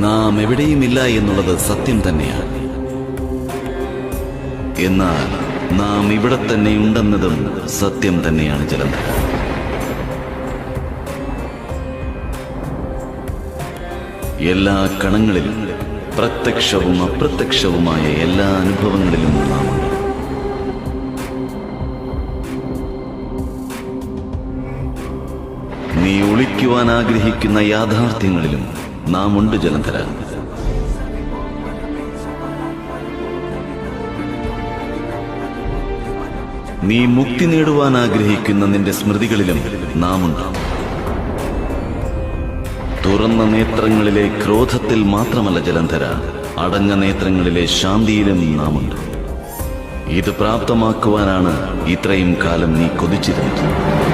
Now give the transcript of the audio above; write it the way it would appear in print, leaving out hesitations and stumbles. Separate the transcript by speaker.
Speaker 1: നാം എവിടെയുമില്ല എന്നുള്ളത് സത്യം തന്നെയാണ്. എന്നാൽ നാം ഇവിടെ തന്നെ ഉണ്ടെന്നതും സത്യം തന്നെയാണ് ജലന്ധര. എല്ലാ കണങ്ങളിലും പ്രത്യക്ഷവും അപ്രത്യക്ഷവുമായ എല്ലാ അനുഭവങ്ങളിലും നാം ഉണ്ട്. നീ ഒളിക്കുവാൻ ആഗ്രഹിക്കുന്ന യാഥാർത്ഥ്യങ്ങളിലും നാം ഉണ്ട് ജലന്ധര. നീ മുക്തി നേടുവാൻ ആഗ്രഹിക്കുന്ന നിന്റെ സ്മൃതികളിലും നാമുണ്ട്. തുറന്ന നേത്രങ്ങളിലെ ക്രോധത്തിൽ മാത്രമല്ല ജലന്ധര, അടഞ്ഞ നേത്രങ്ങളിലെ ശാന്തിയിലും നാമുണ്ട്. ഇത് പ്രാപ്തമാക്കുവാനാണ് ഇത്രയും കാലം നീ കൊതിച്ചിരുന്നത്.